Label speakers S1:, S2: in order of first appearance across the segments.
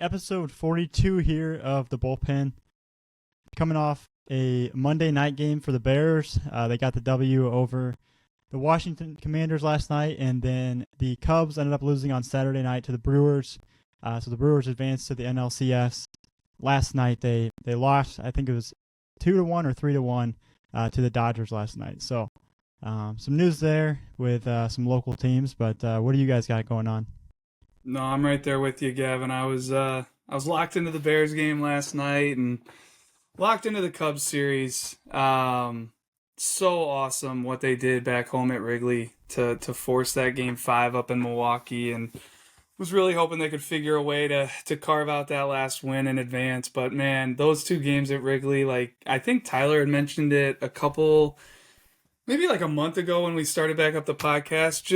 S1: episode 42 here of the Bullpen. Coming off a Monday night game for the Bears. They got the W over the Washington Commanders last night, and then the Cubs ended up losing on Saturday night to the Brewers. So the Brewers advanced to the NLCS. Last night they lost, I think it was 2-1 or 3-1 to the Dodgers last night. So some news there with some local teams, but what do you guys got going on?
S2: No, I'm right there with you, Gavin. I was locked into the Bears game last night and locked into the Cubs series. So awesome what they did back home at Wrigley to force that game 5 up in Milwaukee, and was really hoping they could figure a way to carve out that last win in advance. But man, those 2 games at Wrigley, like I think Tyler had mentioned it maybe like a month ago when we started back up the podcast,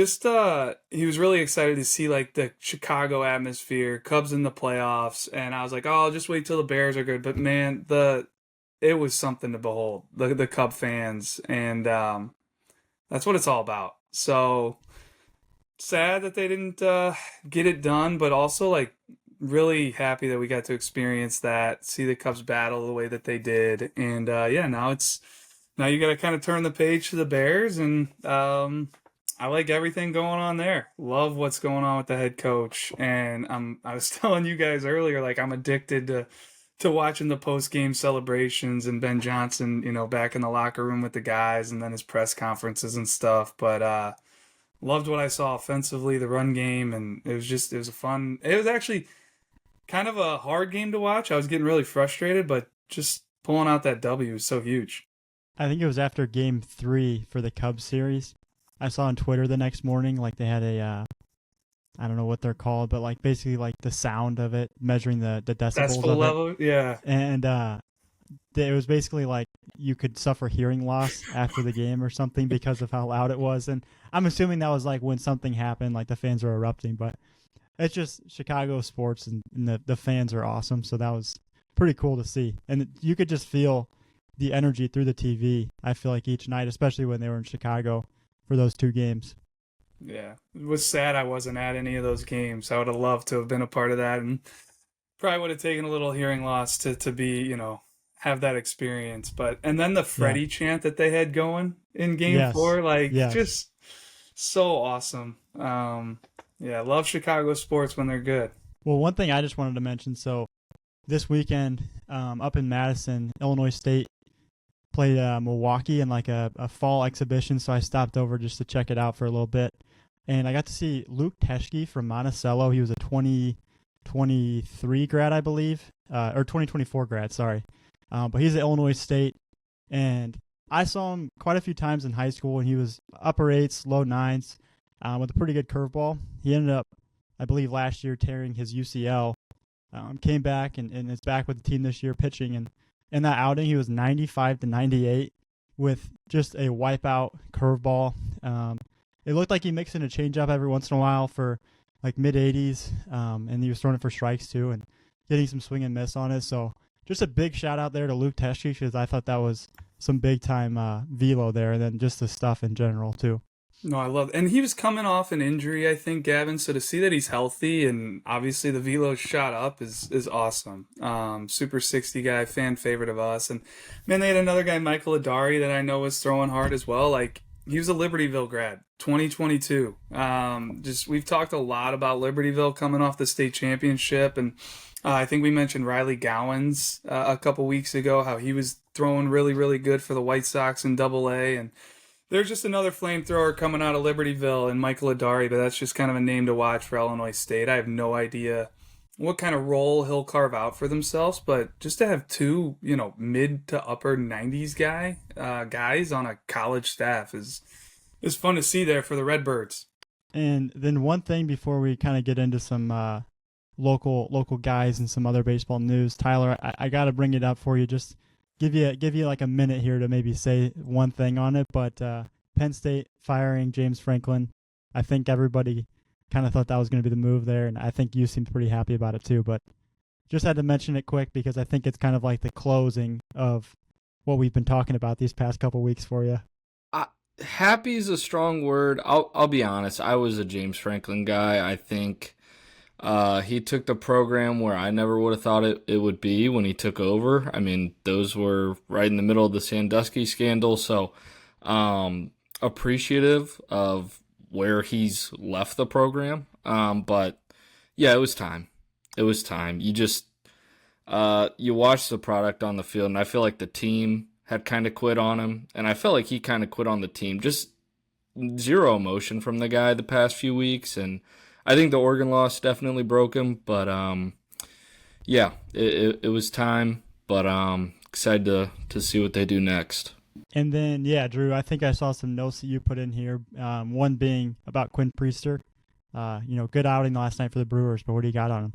S2: he was really excited to see like the Chicago atmosphere, Cubs in the playoffs, and I was like, oh, I'll just wait till the Bears are good. But man, it was something to behold, the Cub fans, and that's what it's all about. So sad that they didn't get it done, but also like really happy that we got to experience that, see the Cubs battle the way that they did, and now you got to kind of turn the page to the Bears, and I like everything going on there. Love what's going on with the head coach, and I was telling you guys earlier, like I'm addicted to watching the post game celebrations and Ben Johnson, back in the locker room with the guys, and then his press conferences and stuff. But loved what I saw offensively, the run game, and it was actually kind of a hard game to watch. I was getting really frustrated, but just pulling out that W was so huge.
S1: I think it was after Game 3 for the Cubs series. I saw on Twitter the next morning, like they had I don't know what they're called, but like basically like the sound of it, measuring the decibels
S2: Decibel
S1: of
S2: level,
S1: it.
S2: yeah.
S1: And it was basically like you could suffer hearing loss after the game or something because of how loud it was. And I'm assuming that was like when something happened, like the fans were erupting. But it's just Chicago sports, and the fans are awesome. So that was pretty cool to see. And you could just feel the energy through the TV, I feel like, each night, especially when they were in Chicago for those 2 games.
S2: Yeah, it was sad I wasn't at any of those games. I would have loved to have been a part of that, and probably would have taken a little hearing loss to be, have that experience. And then the Freddie chant that they had going in Game 4, just so awesome. Love Chicago sports when they're good.
S1: Well, one thing I just wanted to mention, so this weekend up in Madison, Illinois State played Milwaukee in like a fall exhibition, so I stopped over just to check it out for a little bit. And I got to see Luke Teschke from Monticello. He was a 2023 grad, I believe, or 2024 grad, sorry. But he's at Illinois State, and I saw him quite a few times in high school, and he was upper 8s, low 9s, with a pretty good curveball. He ended up, I believe, last year tearing his UCL, came back and is back with the team this year pitching, and in that outing, he was 95-98 with just a wipeout curveball. It looked like he mixed in a changeup every once in a while for like mid-80s, and he was throwing it for strikes too and getting some swing and miss on it. So just a big shout out there to Luke Teschke, because I thought that was some big-time velo there, and then just the stuff in general too.
S2: No, I love it. And he was coming off an injury, I think, Gavin. So to see that he's healthy and obviously the velo shot up is awesome. Super 60 guy, fan favorite of us. And man, they had another guy, Michael Adari, that I know was throwing hard as well. Like, he was a Libertyville grad, 2022. We've talked a lot about Libertyville coming off the state championship, and I think we mentioned Riley Gowans a couple weeks ago, how he was throwing really, really good for the White Sox in Double-A, and there's just another flamethrower coming out of Libertyville and Michael Adari, but that's just kind of a name to watch for Illinois State. I have no idea what kind of role he'll carve out for themselves, but just to have 2, mid to upper 90s guys on a college staff is fun to see there for the Redbirds.
S1: And then one thing before we kind of get into some local guys and some other baseball news, Tyler, I got to bring it up for you. Just give you like a minute here to maybe say one thing on it, but Penn State firing James Franklin, I think everybody kind of thought that was going to be the move there, and I think you seemed pretty happy about it too, but just had to mention it quick because I think it's kind of like the closing of what we've been talking about these past couple weeks for you.
S3: Happy is a strong word. I'll be honest, I was a James Franklin guy. I think He took the program where I never would have thought it would be when he took over. I mean, those were right in the middle of the Sandusky scandal. So, um, appreciative of where he's left the program. But yeah, it was time. It was time. You watch the product on the field, and I feel like the team had kind of quit on him, and I felt like he kind of quit on the team. Just zero emotion from the guy the past few weeks, and I think the Oregon loss definitely broke him. But yeah, it was time. But excited to see what they do next.
S1: And then, yeah, Drew, I think I saw some notes that you put in here. One being about Quinn Priester. Good outing last night for the Brewers, but what do you got on him?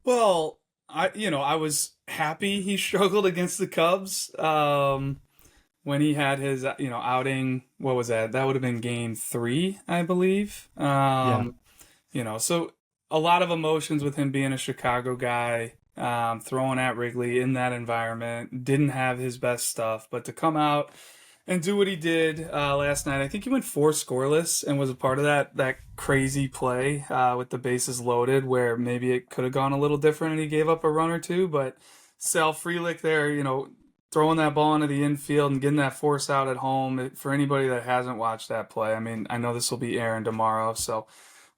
S2: Well, I was happy he struggled against the Cubs when he had his outing. What was that? That would have been Game 3, I believe.
S1: Yeah.
S2: So a lot of emotions with him being a Chicago guy, throwing at Wrigley in that environment. Didn't have his best stuff, but to come out and do what he did last night. I think he went 4 scoreless and was a part of that crazy play with the bases loaded, where maybe it could have gone a little different and he gave up a run or two. But Sal Frelick there, throwing that ball into the infield and getting that force out at home. For anybody that hasn't watched that play, I mean, I know this will be airing tomorrow, so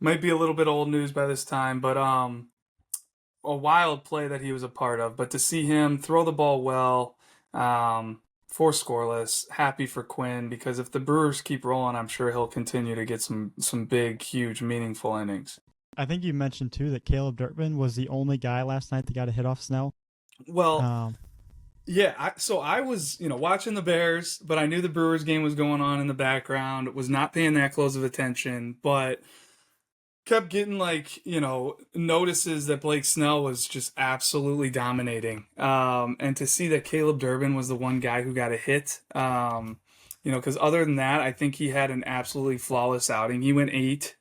S2: might be a little bit old news by this time, but a wild play that he was a part of. But to see him throw the ball well, 4 scoreless, happy for Quinn, because if the Brewers keep rolling, I'm sure he'll continue to get some big, huge, meaningful innings.
S1: I think you mentioned, too, that Caleb Dirkman was the only guy last night that got a hit off Snell.
S2: Well,
S1: Um,
S2: yeah, so I was, watching the Bears, but I knew the Brewers game was going on in the background, was not paying that close of attention, but kept getting notices that Blake Snell was just absolutely dominating. And to see that Caleb Durbin was the one guy who got a hit, because other than that, I think he had an absolutely flawless outing. He went 8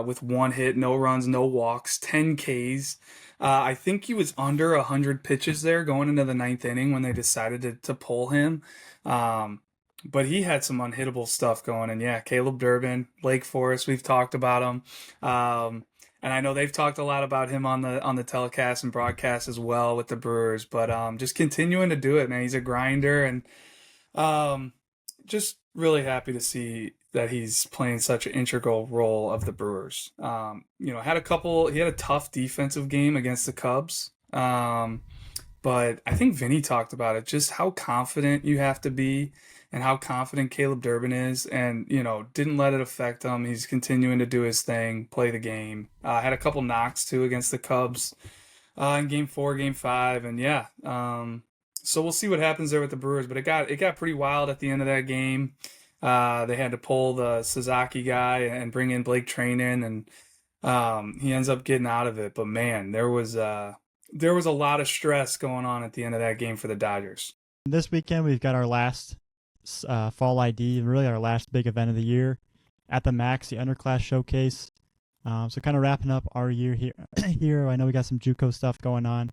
S2: with 1 hit, no runs, no walks, 10 Ks. I think he was under 100 pitches there going into the 9th inning when they decided to pull him. But he had some unhittable stuff going. And yeah, Caleb Durbin, Lake Forest, we've talked about him. And I know they've talked a lot about him on the telecast and broadcast as well with the Brewers. But just continuing to do it, man. He's a grinder, and just really happy to see that he's playing such an integral role of the Brewers. He had a tough defensive game against the Cubs. But I think Vinny talked about it, just how confident you have to be and how confident Caleb Durbin is, and, didn't let it affect him. He's continuing to do his thing, play the game. Had a couple knocks, too, against the Cubs in Game 4, Game 5, and yeah. So we'll see what happens there with the Brewers, but it got pretty wild at the end of that game. They had to pull the Sasaki guy and bring in Blake Trainin, and he ends up getting out of it. But, man, there was a lot of stress going on at the end of that game for the Dodgers.
S1: this weekend, we've got our last Fall ID, and really our last big event of the year at the Max, the Underclass Showcase. So kind of wrapping up our year here. Here, I know we got some JUCO stuff going on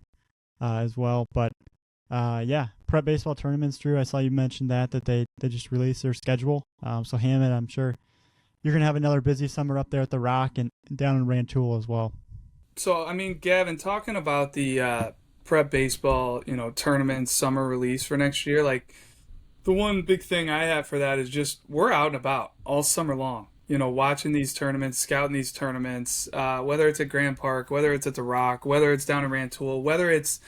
S1: as well, but yeah, prep baseball tournaments. Drew, I saw you mention that they just released their schedule. So Hammond, I'm sure you're gonna have another busy summer up there at the Rock and down in Rantoul as well.
S2: So, I mean, Gavin, talking about the prep baseball, tournament summer release for next year, like, the one big thing I have for that is just we're out and about all summer long, watching these tournaments, scouting these tournaments, whether it's at Grand Park, whether it's at the Rock, whether it's down in Rantoul, whether it's,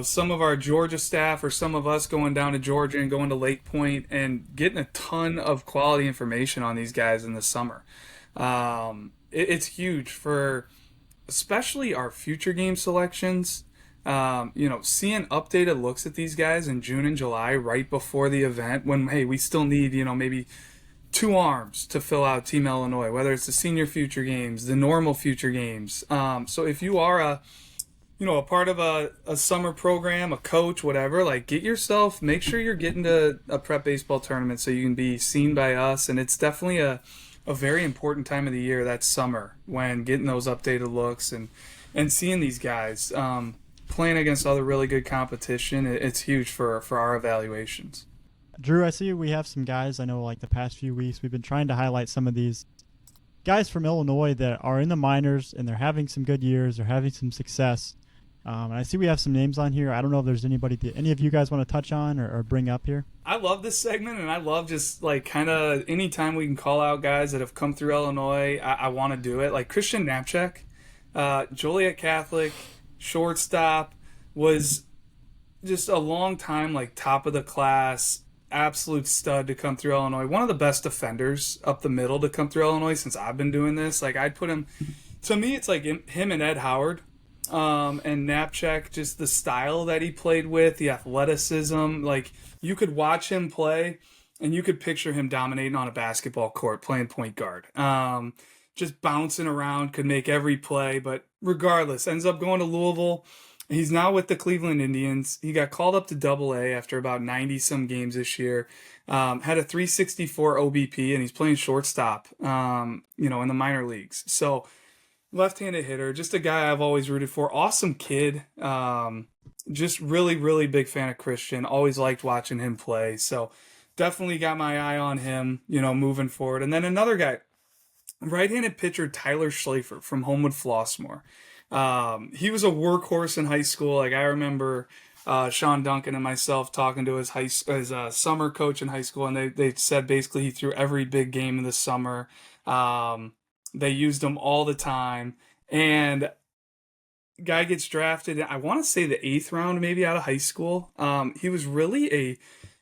S2: some of our Georgia staff or some of us going down to Georgia and going to Lake Point and getting a ton of quality information on these guys in the summer. It's huge for especially our future game selections. Seeing updated looks at these guys in June and July right before the event when, hey, we still need, maybe 2 arms to fill out Team Illinois, whether it's the senior future games, the normal future games. So if you are a part of a summer program, a coach, whatever, like, make sure you're getting to a prep baseball tournament so you can be seen by us. And it's definitely a very important time of the year, that summer, when getting those updated looks and seeing these guys playing against other really good competition. It's huge for our evaluations.
S1: Drew, I see we have some guys. I know, like the past few weeks, we've been trying to highlight some of these guys from Illinois that are in the minors and they're having some good years, they're having some success. And I see we have some names on here. I don't know if there's anybody that any of you guys want to touch on or bring up here.
S2: I love this segment, and I love just like kind of anytime we can call out guys that have come through Illinois, I want to do it. Like Christian Knapczyk, Joliet Catholic, shortstop, was just a long time like top of the class, absolute stud to come through Illinois. One of the best defenders up the middle to come through Illinois since I've been doing this. Like I'd put him, to me, it's like him and Ed Howard. And Knapczyk, just the style that he played with, the athleticism, like you could watch him play and you could picture him dominating on a basketball court playing point guard. Just bouncing around, could make every play, but regardless, ends up going to Louisville. He's now with the Cleveland Indians. He got called up to Double-A after about 90-some games this year. Had a 364 OBP, and he's playing shortstop, in the minor leagues. So left-handed hitter, just a guy I've always rooted for. Awesome kid. Just really, really big fan of Christian. Always liked watching him play. So definitely got my eye on him, moving forward. And then another guy, right-handed pitcher Tyler Schlafer from Homewood Flossmoor. He was a workhorse in high school. Like I remember Sean Duncan and myself talking to his summer coach in high school, and they said basically he threw every big game in the summer. They used him all the time, and guy gets drafted, I want to say the 8th round maybe out of high school. He was really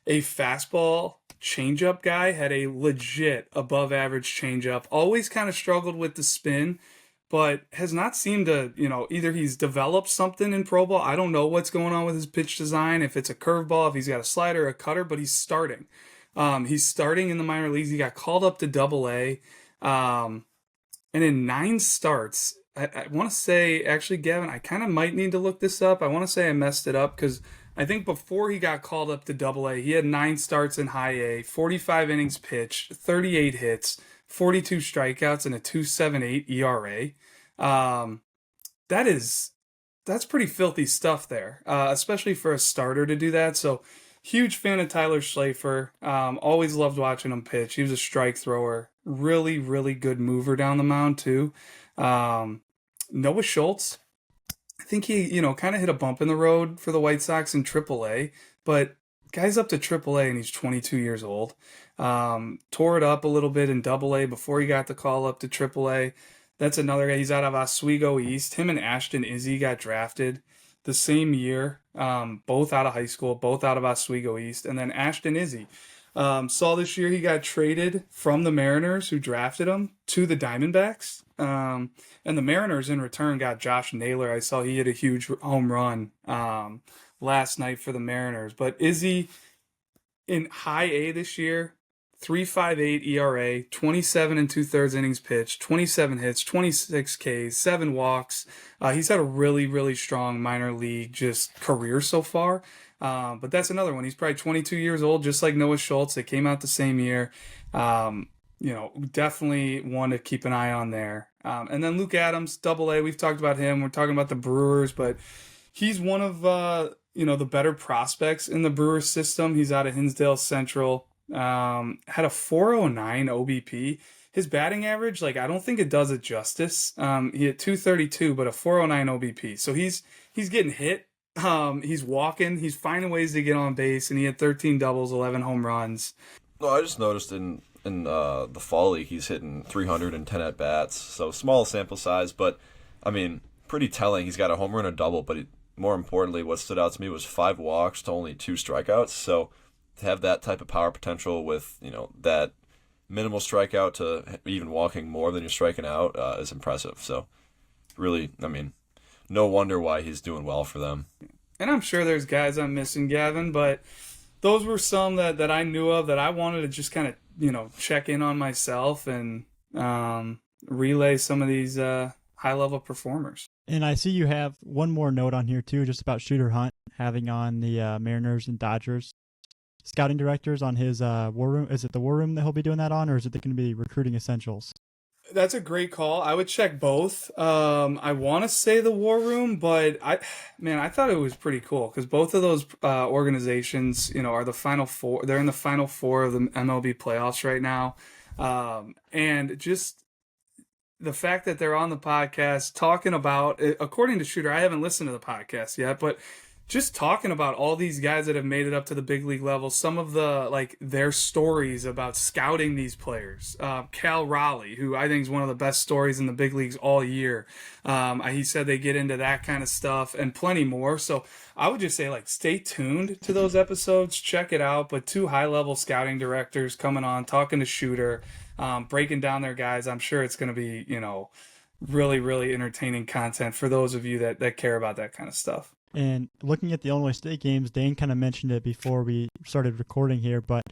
S2: a fastball changeup guy, had a legit above average changeup, always kind of struggled with the spin, but has not seemed to, either he's developed something in pro ball. I don't know what's going on with his pitch design, if it's a curveball, if he's got a slider, a cutter, but he's starting. He's starting in the minor leagues. He got called up to Double-A. And in 9 starts, I want to say, actually, Gavin, I kind of might need to look this up. I want to say I messed it up because I think before he got called up to Double-A, he had 9 starts in High A, 45 innings pitched, 38 hits, 42 strikeouts, and a 2.78 ERA. That's pretty filthy stuff there, especially for a starter to do that. So huge fan of Tyler Schlafer. Always loved watching him pitch. He was a strike thrower. Really, really good mover down the mound, too. Noah Schultz, I think he, kind of hit a bump in the road for the White Sox in AAA, but guy's up to AAA and he's 22 years old. Tore it up a little bit in Double-A before he got the call up to AAA. That's another guy. He's out of Oswego East. Him and Ashton Izzy got drafted the same year, both out of high school, both out of Oswego East. And then Ashton Izzy, saw this year he got traded from the Mariners, who drafted him, to the Diamondbacks. And the Mariners in return got Josh Naylor. I saw he hit a huge home run last night for the Mariners. But Izzy in High A this year, 3.58 ERA, 27 2/3 innings pitched, 27 hits, 26 Ks, 7 walks. He's had a really, really strong minor league just career so far. But that's another one. He's probably 22 years old, just like Noah Schultz. They came out the same year. Definitely one to keep an eye on there. And then Luke Adams, Double-A. We've talked about him. We're talking about the Brewers, but he's one of the better prospects in the Brewers system. He's out of Hinsdale Central. Had a 409 OBP. His batting average, I don't think it does it justice. He had 232, but a 409 OBP. So he's getting hit. He's walking. He's finding ways to get on base, and he had 13 doubles, 11 home runs.
S4: No, I just noticed in the fall league he's hitting 310 at bats. So small sample size, but I mean pretty telling. He's got a home run, a double, but more importantly, what stood out to me was 5 walks to only 2 strikeouts. So to have that type of power potential with that minimal strikeout to even walking more than you're striking out is impressive. So really, I mean, no wonder why he's doing well for them.
S2: And I'm sure there's guys I'm missing, Gavin, but those were some that I knew of that I wanted to just kind of, check in on myself and relay some of these high-level performers.
S1: And I see you have one more note on here, too, just about Shooter Hunt having on the Mariners and Dodgers scouting directors on his War Room. Is it the War Room that he'll be doing that on, or is it going to be Recruiting Essentials?
S2: That's a great call. I would check both. I want to say the War Room, but I thought it was pretty cool because both of those organizations, are the Final Four. They're in the Final Four of the MLB playoffs right now, and just the fact that they're on the podcast talking about, according to Shooter, I haven't listened to the podcast yet, but just talking about all these guys that have made it up to the big league level, some of the like their stories about scouting these players. Cal Raleigh, who I think is one of the best stories in the big leagues all year. He said they get into that kind of stuff and plenty more. So I would just say, like, stay tuned to those episodes, check it out. But two high level scouting directors coming on, talking to Shooter, breaking down their guys. I'm sure it's going to be, really, really entertaining content for those of you that care about that kind of stuff.
S1: And looking at the Illinois State games, Dane kind of mentioned it before we started recording here, but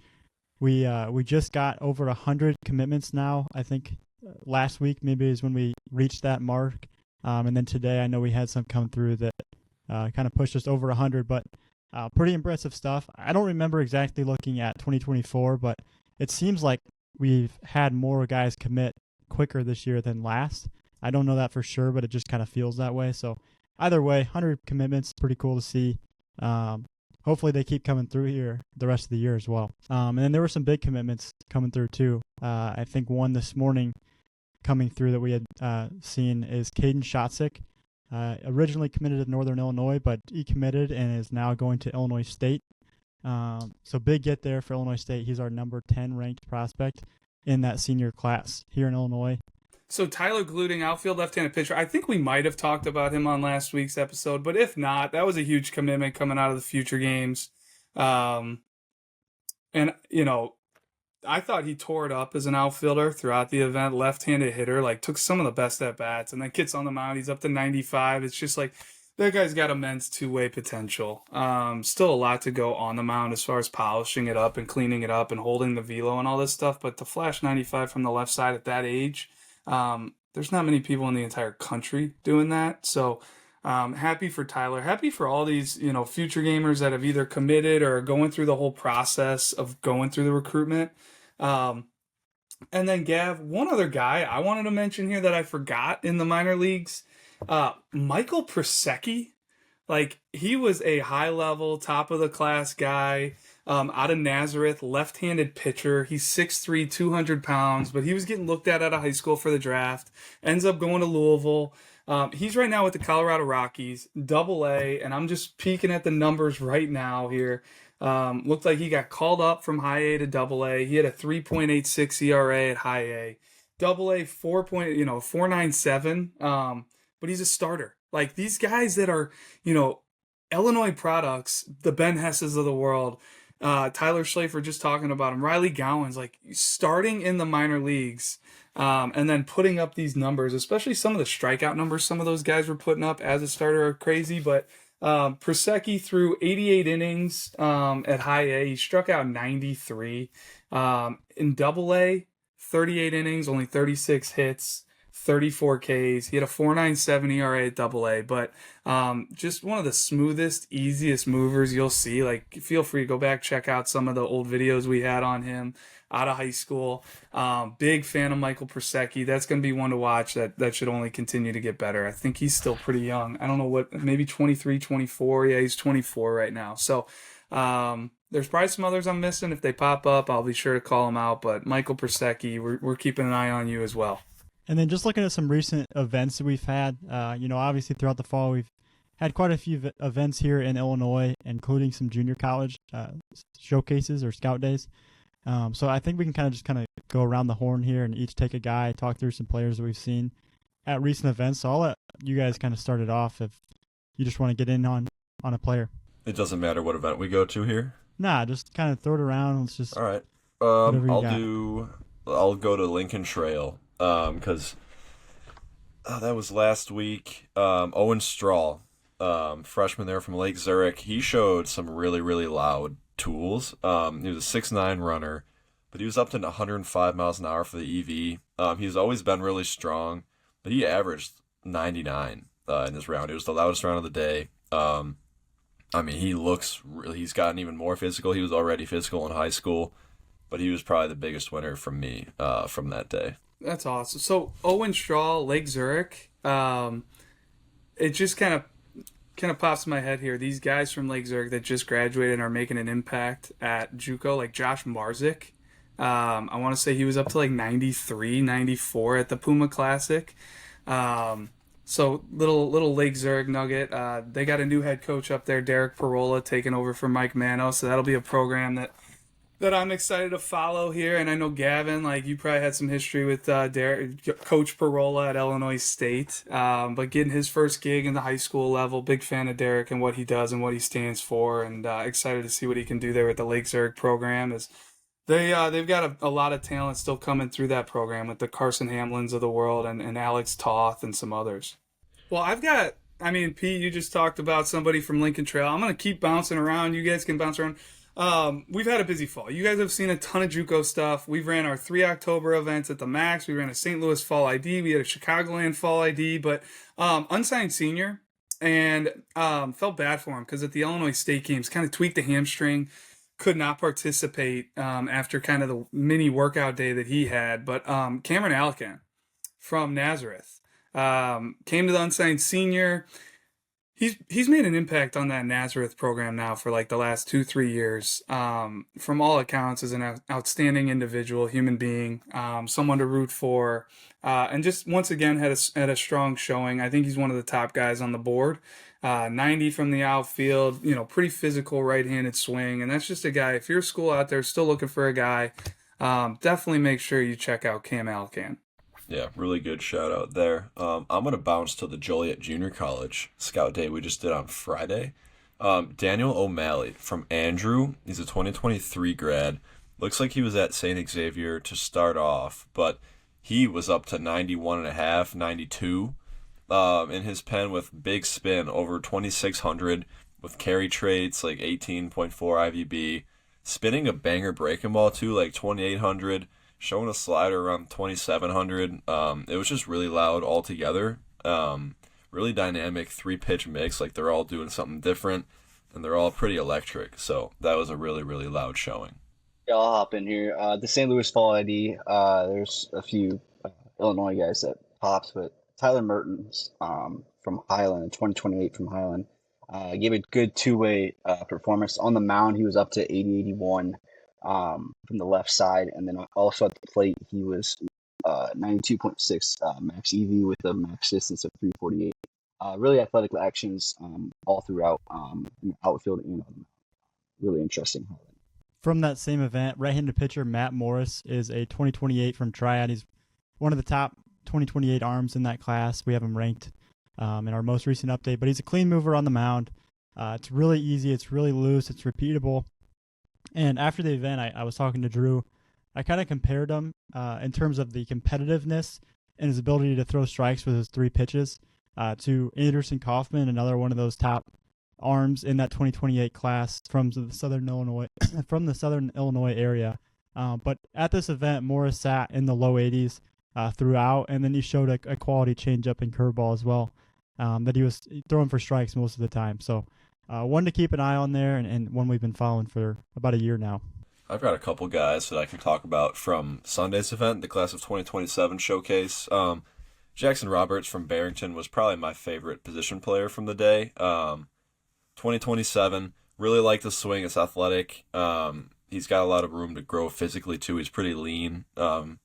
S1: we just got over 100 commitments now. I think last week maybe is when we reached that mark. And then today I know we had some come through that kind of pushed us over 100, but pretty impressive stuff. I don't remember exactly looking at 2024, but it seems like we've had more guys commit quicker this year than last. I don't know that for sure, but it just kind of feels that way. So either way, 100 commitments, pretty cool to see. Hopefully they keep coming through here the rest of the year as well. And then there were some big commitments coming through too. I think one this morning coming through that we had seen is Caden Shotzik. Originally committed to Northern Illinois, but he committed and is now going to Illinois State. So big get there for Illinois State. He's our number 10 ranked prospect in that senior class here in Illinois.
S2: So Tyler Gluting, outfield left-handed pitcher. I think we might have talked about him on last week's episode, but if not, that was a huge commitment coming out of the future games. And, I thought he tore it up as an outfielder throughout the event, left-handed hitter, like took some of the best at-bats, and then gets on the mound. He's up to 95. It's just like that guy's got immense two-way potential. Still a lot to go on the mound as far as polishing it up and cleaning it up and holding the velo and all this stuff, but to flash 95 from the left side at that age, there's not many people in the entire country doing that. So happy for Tyler, happy for all these, future gamers that have either committed or are going through the whole process of going through the recruitment. And then Gav, one other guy I wanted to mention here that I forgot in the minor leagues, Michael Prosecki. Like, he was a high level, top of the class guy. Out of Nazareth, left-handed pitcher. He's 6'3", 200 pounds, but he was getting looked at out of high school for the draft. Ends up going to Louisville. He's right now with the Colorado Rockies, Double-A, and I'm just peeking at the numbers right now here. Looked like he got called up from High A to Double-A. He had a 3.86 ERA at High A. Double-A 4.497. But he's a starter. Like, these guys that are, Illinois products, the Ben Hesses of the world. Tyler Schlafer just talking about him. Riley Gowan's like starting in the minor leagues and then putting up these numbers, especially some of the strikeout numbers some of those guys were putting up as a starter are crazy. But Prosecki threw 88 innings at High A. He struck out 93. In Double A, 38 innings, only 36 hits. 34 Ks. He had a 4.97 ERA at Double-A, but just one of the smoothest, easiest movers you'll see. Like, feel free to go back, check out some of the old videos we had on him out of high school. Big fan of Michael Prosecki. That's going to be one to watch. That should only continue to get better. I think he's still pretty young. I don't know what, maybe 23, 24. Yeah, he's 24 right now. So there's probably some others I'm missing. If they pop up, I'll be sure to call them out. But Michael Prosecki, we're keeping an eye on you as well.
S1: And then just looking at some recent events that we've had, obviously throughout the fall, we've had quite a few events here in Illinois, including some junior college showcases or scout days. So I think we can kind of go around the horn here and each take a guy, talk through some players that we've seen at recent events. So I'll let you guys kind of start it off if you just want to get in on a player.
S4: It doesn't matter what event we go to here?
S1: Nah, just kind of throw it around. Let's just.
S4: All right. I'll go to Lincoln Trail. Because that was last week. Owen Strahl, freshman there from Lake Zurich, he showed some really, really loud tools. He was a 6'9" runner, but he was up to 105 miles an hour for the EV. He's always been really strong, but he averaged 99 in this round. It was the loudest round of the day. He's gotten even more physical. He was already physical in high school, but he was probably the biggest winner from me from that day.
S2: That's awesome. So Owen Strahl, Lake Zurich. It just kind of pops in my head here. These guys from Lake Zurich that just graduated and are making an impact at JUCO, like Josh Marzik. I want to say he was up to like 93, 94 at the Puma Classic. Um, so little Lake Zurich nugget. They got a new head coach up there, Derek Parola, taking over for Mike Mano. So that'll be a program that I'm excited to follow here. And I know Gavin, like you probably had some history with Coach Parola at Illinois State, but getting his first gig in the high school level, big fan of Derek and what he does and what he stands for, and excited to see what he can do there with the Lake Zurich program. Is they've got a lot of talent still coming through that program with the Carson Hamlins of the world and Alex Toth and some others. Well, I mean, Pete, you just talked about somebody from Lincoln Trail. I'm going to keep bouncing around. You guys can bounce around. We've had a busy fall. You guys have seen a ton of JUCO stuff. We've ran our 3 October events at the Max. We ran a St. Louis Fall ID. We had a Chicagoland Fall ID, but unsigned senior, and felt bad for him because at the Illinois State games, kind of tweaked the hamstring, could not participate after kind of the mini workout day that he had. But Cameron Alcan from Nazareth came to the unsigned senior. He's made an impact on that Nazareth program now for like the last 2-3 years. From all accounts, is an outstanding individual, human being, someone to root for, and just once again had a strong showing. I think he's one of the top guys on the board. 90 from the outfield, pretty physical right-handed swing, and that's just a guy. If you're a school out there still looking for a guy, definitely make sure you check out Cam Alcan.
S4: Yeah, really good shout out there. I'm going to bounce to the Joliet Junior College Scout Day we just did on Friday. Daniel O'Malley from Andrew. He's a 2023 grad. Looks like he was at St. Xavier to start off, but he was up to 91.5, 92 in his pen with big spin over 2,600 with carry traits like 18.4 IVB. Spinning a banger breaking ball too, like 2,800. Showing a slider around 2,700. It was just really loud altogether. Really dynamic 3-pitch mix. Like they're all doing something different, and they're all pretty electric. So that was a really, really loud showing.
S5: Yeah, I'll hop in here. The St. Louis Fall ID, there's a few Illinois guys that pops, but Tyler Mertens from Highland, 2028 from Highland, gave a good two-way performance. On the mound, he was up to 80-81 from the left side, and then also at the plate, he was 92.6 max EV with a max distance of 348. Really athletic actions all throughout outfield and really interesting.
S1: From that same event, right-handed pitcher Matt Morris is a 2028 from Triad. He's one of the top 2028 arms in that class. We have him ranked in our most recent update, but he's a clean mover on the mound. It's really easy. It's really loose. It's repeatable. And after the event, I was talking to Drew. I kind of compared him in terms of the competitiveness and his ability to throw strikes with his 3 pitches to Anderson Kaufman, another one of those top arms in that 2028 class from the Southern Illinois area. But at this event, Morris sat in the low 80s throughout, and then he showed a quality changeup and curveball as well that he was throwing for strikes most of the time. So one to keep an eye on there, and one we've been following for about a year now.
S4: I've got a couple guys that I can talk about from Sunday's event, the class of 2027 showcase. Jackson Roberts from Barrington was probably my favorite position player from the day. 2027, really like the swing. It's athletic. He's got a lot of room to grow physically too. He's pretty lean and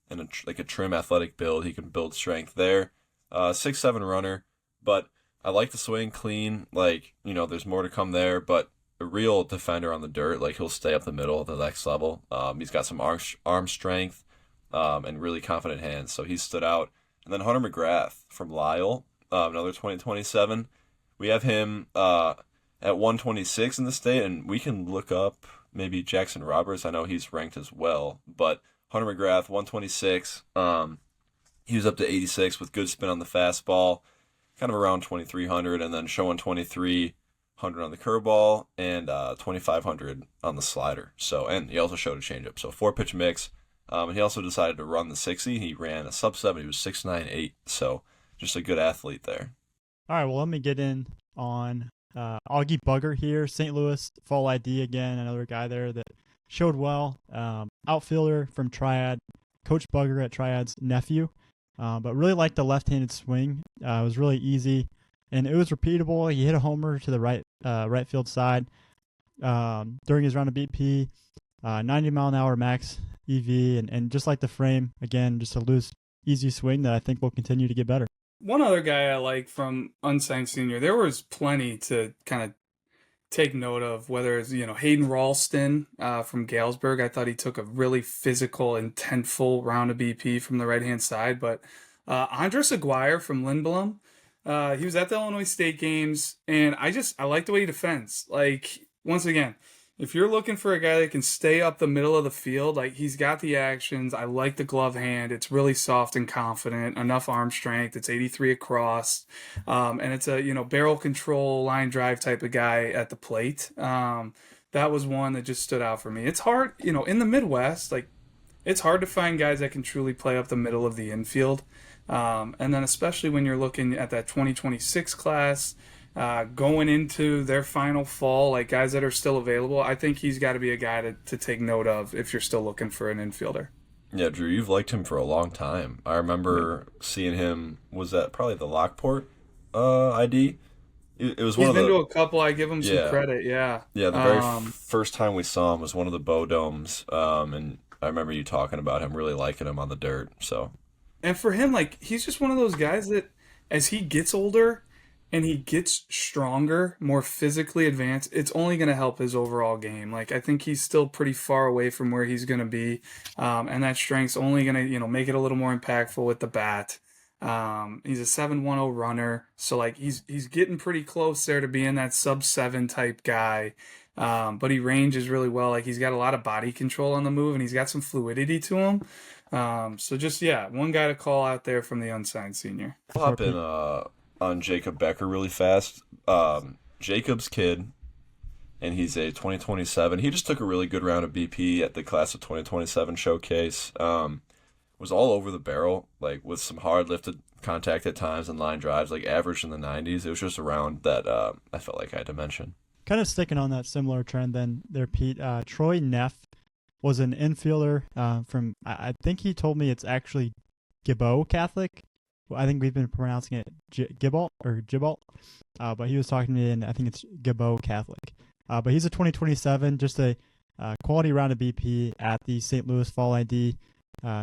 S4: like a trim athletic build. He can build strength there. 6'7" runner, but I like the swing, clean. Like, there's more to come there, but a real defender on the dirt. Like, he'll stay up the middle at the next level. He's got some arm strength and really confident hands, so he stood out. And then Hunter McGrath from Lyle, another 2027. We have him at 126 in the state, and we can look up maybe Jackson Roberts. I know he's ranked as well, but Hunter McGrath, 126. He was up to 86 with good spin on the fastball, kind of around 2,300, and then showing 2,300 on the curveball and 2,500 on the slider. So, and he also showed a changeup. So 4-pitch mix. And he also decided to run the 60. He ran a sub-7. He was 6'9", 8. So just a good athlete there.
S1: All right, well, let me get in on Augie Bugger here. St. Louis Fall ID again, another guy there that showed well. Outfielder from Triad, Coach Bugger at Triad's nephew. But really liked the left-handed swing. It was really easy, and it was repeatable. He hit a homer to the right field side during his round of BP. 90-mile-an-hour max EV, and just like the frame, again, just a loose, easy swing that I think will continue to get better.
S2: One other guy I like from unsigned senior, there was plenty to kind of take note of, whether it's, Hayden Ralston from Galesburg. I thought he took a really physical, intentful round of BP from the right-hand side. But Andres Aguirre from Lindblom, he was at the Illinois State games, and I like the way he defends. Like, once again, if you're looking for a guy that can stay up the middle of the field, like, he's got the actions. I like the glove hand. It's really soft and confident, enough arm strength. It's 83 across. And it's a, barrel control, line drive type of guy at the plate. That was one that just stood out for me. It's hard, in the Midwest, like, it's hard to find guys that can truly play up the middle of the infield. And then especially when you're looking at that 2026 class, going into their final fall, like guys that are still available, I think he's got to be a guy to take note of if you're still looking for an infielder.
S4: Yeah, Drew, you've liked him for a long time. I remember seeing him, was that probably the Lockport ID? It was one
S2: He's
S4: of the...
S2: been to a couple, I give him some credit, yeah.
S4: Yeah, the very first time we saw him was one of the Bow Domes, and I remember you talking about him, really liking him on the dirt, so...
S2: And for him, like, he's just one of those guys that as he gets older and he gets stronger, more physically advanced, it's only going to help his overall game. Like, I think he's still pretty far away from where he's going to be. And that strength's only going to, make it a little more impactful with the bat. He's a 7.10 runner. So, like, he's getting pretty close there to being that sub-7 type guy. But he ranges really well. Like, he's got a lot of body control on the move, and he's got some fluidity to him. So just, one guy to call out there from the unsigned senior.
S4: I'll hop in on Jacob Becker really fast. Jacob's kid, and he's a 2027. He just took a really good round of BP at the class of 2027 showcase. Was all over the barrel, like with some hard lifted contact at times and line drives, like average in the 90s. It was just a round that I felt like I had to mention.
S1: Kind of sticking on that similar trend then there, Pete. Troy Neff was an infielder from, I think he told me it's actually Gibbo Catholic. I think we've been pronouncing it Gibalt or Gibalt, but he was talking to me, and I think it's Gibbo Catholic. But he's a 2027, just a quality round of BP at the St. Louis Fall ID,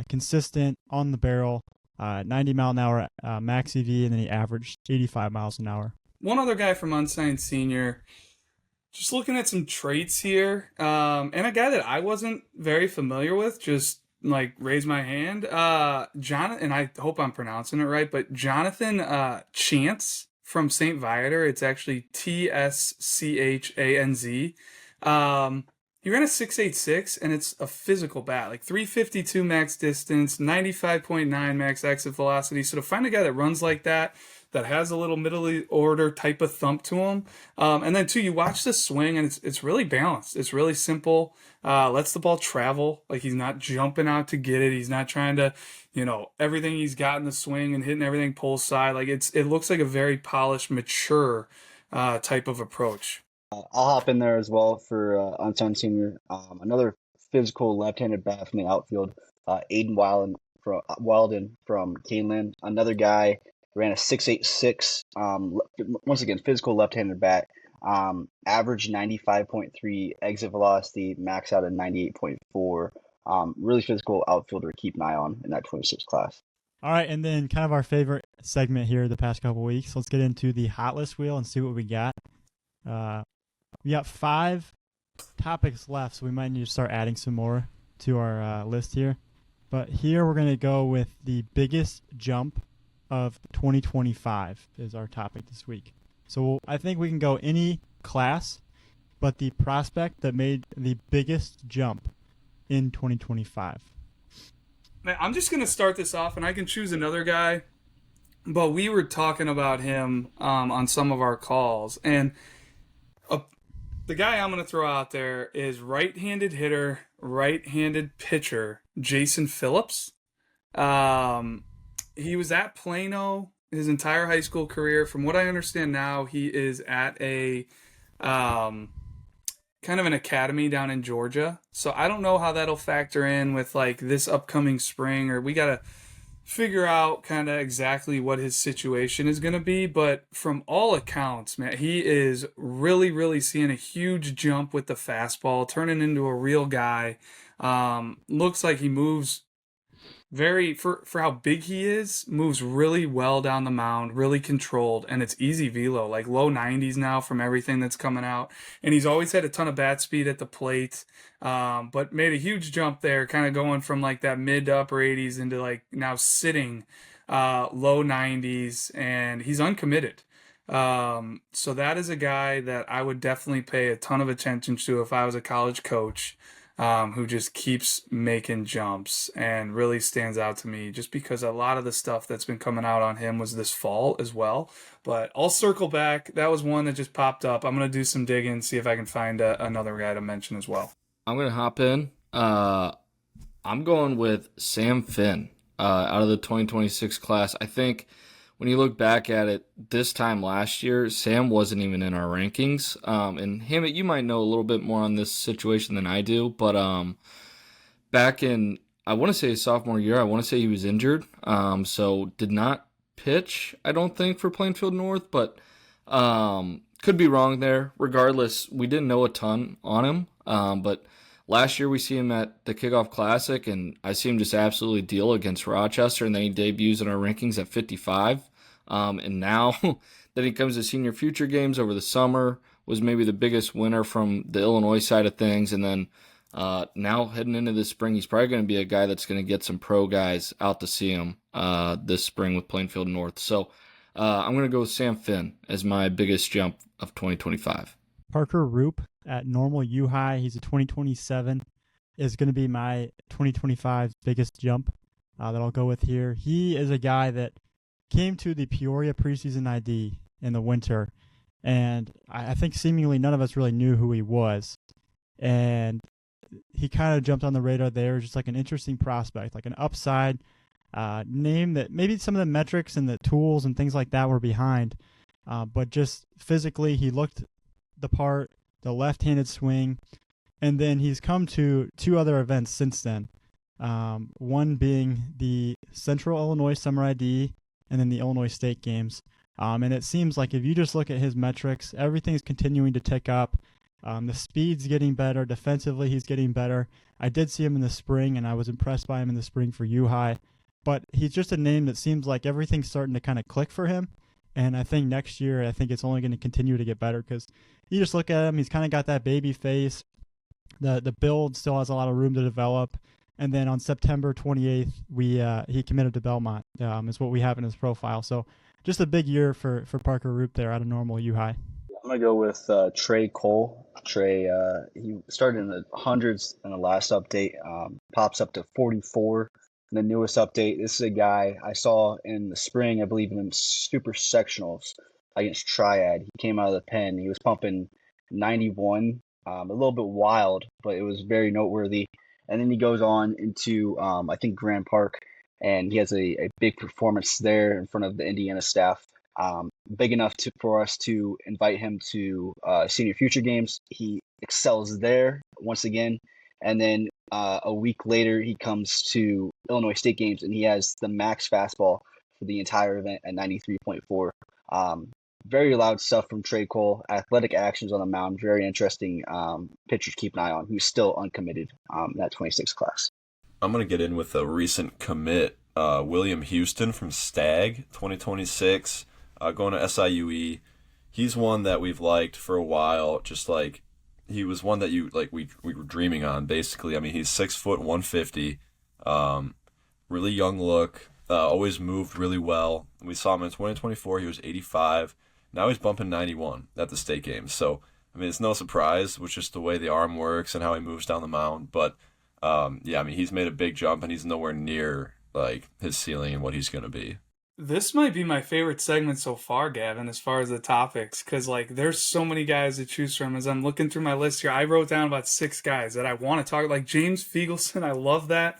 S1: consistent on the barrel, 90 mile an hour max EV, and then he averaged 85 miles an hour.
S2: One other guy from unsigned senior, just looking at some traits here, and a guy that I wasn't very familiar with, just like raise my hand. Jonathan, and I hope I'm pronouncing it right, but Jonathan Chance from St. Viator. It's actually Tschanz. He ran a 6.86, and it's a physical bat, like 352 max distance, 95.9 max exit velocity. So to find a guy that runs like that has a little middle order type of thump to him. And then, too, you watch the swing, and it's really balanced. It's really simple. Lets the ball travel. Like, he's not jumping out to get it. He's not trying to, everything he's got in the swing and hitting everything pull side. Like, it looks like a very polished, mature type of approach.
S5: I'll hop in there as well for unsigned senior. Another physical left-handed bat from the outfield, Aiden Wilden from Caneland. Another guy ran a 6.86. Once again, physical left-handed bat. Average 95.3 exit velocity, max out at 98.4. Really physical outfielder to keep an eye on in that 26 class.
S1: All right, and then kind of our favorite segment here the past couple weeks. Let's get into the hot list wheel and see what we got. We got 5 topics left, so we might need to start adding some more to our list here. But here we're going to go with the biggest jump of 2025 is our topic this week. So I think we can go any class, but the prospect that made the biggest jump in 2025.
S2: Man, I'm just going to start this off, and I can choose another guy, but we were talking about him on some of our calls, and the guy I'm going to throw out there is right-handed hitter, right-handed pitcher, Jason Phillips. He was at Plano his entire high school career. From what I understand now, he is at a kind of an academy down in Georgia. So I don't know how that'll factor in with like this upcoming spring, or we got to figure out kind of exactly what his situation is going to be. But from all accounts, man, he is really, really seeing a huge jump with the fastball, turning into a real guy. Looks like he moves very for how big he is, moves really well down the mound, really controlled, and it's easy velo, like low 90s now from everything that's coming out. And he's always had a ton of bat speed at the plate, but made a huge jump there, kind of going from like that mid to upper 80s into like now sitting low 90s, and he's uncommitted. So that is a guy that I would definitely pay a ton of attention to if I was a college coach, who just keeps making jumps and really stands out to me just because a lot of the stuff that's been coming out on him was this fall as well. But I'll circle back. That was one that just popped up. I'm going to do some digging, see if I can find another guy to mention as well.
S3: I'm going to hop in. I'm going with Sam Finn out of the 2026 class. I think when you look back at it, this time last year, Sam wasn't even in our rankings. And Hammett, you might know a little bit more on this situation than I do, but back in, I want to say his sophomore year, I want to say he was injured, so did not pitch, I don't think, for Plainfield North, but could be wrong there. Regardless, we didn't know a ton on him, but last year we see him at the Kickoff Classic, and I see him just absolutely deal against Rochester, and then he debuts in our rankings at 55. And now that he comes to senior future games over the summer, was maybe the biggest winner from the Illinois side of things, and then now heading into this spring, he's probably going to be a guy that's going to get some pro guys out to see him this spring with Plainfield North. So I'm going to go with Sam Finn as my biggest jump of 2025.
S1: Parker Roop at normal U High. He's a 2027, is going to be my 2025 biggest jump that I'll go with here. He is a guy that came to the Peoria preseason ID in the winter, and I think seemingly none of us really knew who he was. And he kind of jumped on the radar there, just like an interesting prospect, like an upside name that maybe some of the metrics and the tools and things like that were behind. But just physically, he looked the part, the left-handed swing, and then he's come to two other events since then. One being the Central Illinois Summer ID and then the Illinois State games. And it seems like if you just look at his metrics, everything's continuing to tick up. The speed's getting better. Defensively, he's getting better. I did see him in the spring, and I was impressed by him in the spring for U-High. But he's just a name that seems like everything's starting to kind of click for him. And I think next year, I think it's only going to continue to get better because you just look at him, he's kind of got that baby face. The build still has a lot of room to develop. And then on September 28th, he committed to Belmont, is what we have in his profile. So just a big year for Parker Roop there out of normal U-High.
S5: I'm going to go with Trey Cole. Trey, he started in the hundreds in the last update, pops up to 44 in the newest update. This is a guy I saw in the spring, I believe, in super sectionals against Triad. He came out of the pen. He was pumping 91, a little bit wild, but it was very noteworthy. And then he goes on into, I think, Grand Park, and he has a big performance there in front of the Indiana staff. Big enough for us to invite him to senior future games. He excels there once again. And then a week later, he comes to Illinois State games, and he has the max fastball for the entire event at 93.4. Very loud stuff from Trey Cole. Athletic actions on the mound. Very interesting pitcher to keep an eye on, who's still uncommitted in that 26 class.
S4: I'm going to get in with a recent commit, William Houston from Stag, 2026, going to SIUE. He's one that we've liked for a while, just like he was one that we were dreaming on, basically. I mean, he's 6 foot 150, really young look, always moved really well. We saw him in 2024, he was 85. Now he's bumping 91 at the state games. So, I mean, it's no surprise with just the way the arm works and how he moves down the mound. But, yeah, I mean, he's made a big jump, and he's nowhere near, like, his ceiling and what he's going to be.
S2: This might be my favorite segment so far, Gavin, as far as the topics, because, like, there's so many guys to choose from. As I'm looking through my list here, I wrote down about 6 guys that I want to talk, like James Fiegelson, I love that.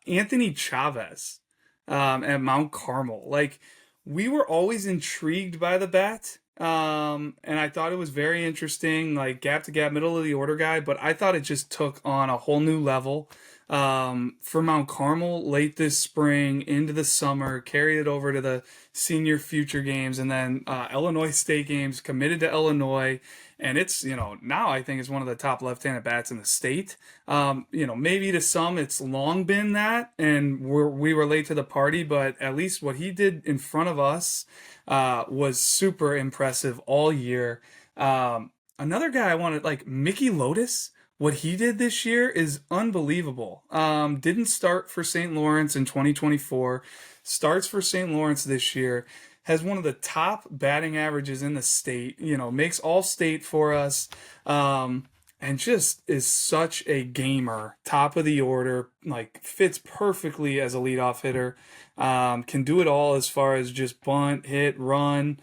S2: Anthony Chavez at Mount Carmel. Like, we were always intrigued by the bat, and I thought it was very interesting, like gap-to-gap, middle-of-the-order guy, but I thought it just took on a whole new level. For Mount Carmel late this spring into the summer, carried it over to the senior future games, and then Illinois State games, committed to Illinois, And it's, now I think it's one of the top left-handed bats in the state. Maybe to some it's long been that, and we were late to the party, but at least what he did in front of us was super impressive all year. Another guy I wanted, like Mickey Lotus. What he did this year is unbelievable. Didn't start for St. Lawrence in 2024. Starts for St. Lawrence this year. Has one of the top batting averages in the state. Makes all state for us. And just is such a gamer. Top of the order. Like fits perfectly as a leadoff hitter. Can do it all as far as just bunt, hit, run,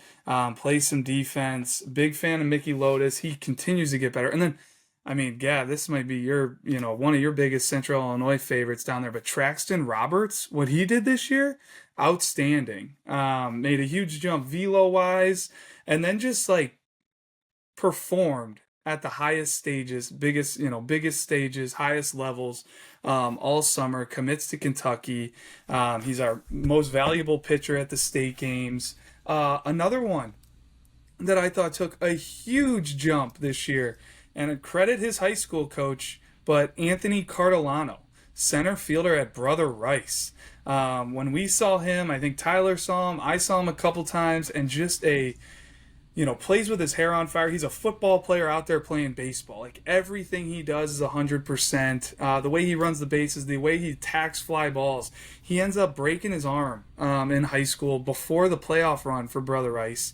S2: play some defense. Big fan of Mickey Lotus. He continues to get better. And then, I mean, Gav, this might be one of your biggest Central Illinois favorites down there, but Traxton Roberts, what he did this year, outstanding. Made a huge jump velo-wise, and then just like performed at the highest stages, biggest stages, highest levels, all summer. Commits to Kentucky. He's our most valuable pitcher at the state games. Another one that I thought took a huge jump this year, and I credit his high school coach, but Anthony Cardilano, center fielder at Brother Rice. When we saw him, I think Tyler saw him, I saw him a couple times, and just plays with his hair on fire. He's a football player out there playing baseball. Like everything he does is 100%. The way he runs the bases, the way he attacks fly balls. He ends up breaking his arm in high school before the playoff run for Brother Rice.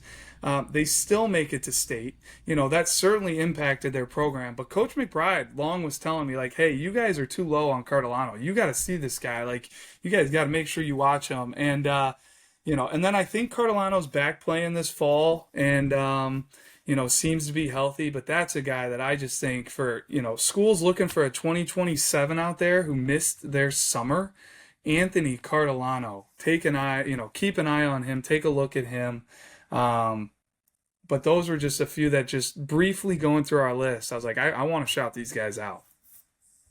S2: They still make it to state. That certainly impacted their program. But Coach McBride long was telling me, like, hey, you guys are too low on Cardilano. You got to see this guy. Like, you guys got to make sure you watch him. And, and then I think Cardilano's back playing this fall and, seems to be healthy. But that's a guy that I just think for, schools looking for a 2027 out there who missed their summer. Anthony Cardilano, keep an eye on him, take a look at him. But those were just a few that just briefly going through our list. I was like, I want to shout these guys out.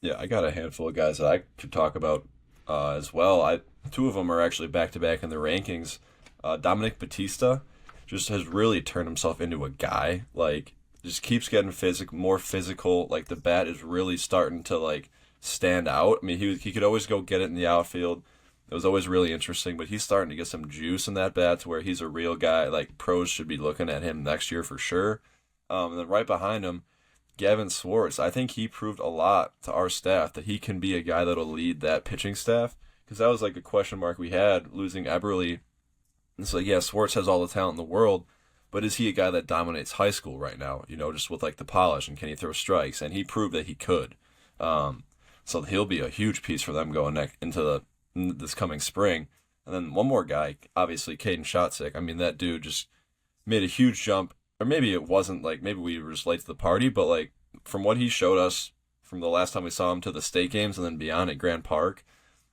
S4: Yeah, I got a handful of guys that I could talk about as well. Two of them are actually back-to-back in the rankings. Dominic Batista just has really turned himself into a guy. Like, just keeps getting more physical. Like, the bat is really starting to, like, stand out. I mean, he could always go get it in the outfield. It was always really interesting, but he's starting to get some juice in that bat to where he's a real guy. Like, pros should be looking at him next year for sure. And then right behind him, Gavin Swartz. I think he proved a lot to our staff that he can be a guy that'll lead that pitching staff, because that was like a question mark we had losing Eberle. It's like, yeah, Swartz has all the talent in the world, but is he a guy that dominates high school right now? Just with like the polish, and can he throw strikes? And he proved that he could. So he'll be a huge piece for them going into this coming spring. And then one more guy, obviously Caden Shotzik. I mean, that dude just made a huge jump. Or maybe it wasn't, like, maybe we were just late to the party, but like from what he showed us from the last time we saw him to the state games and then beyond at Grand Park,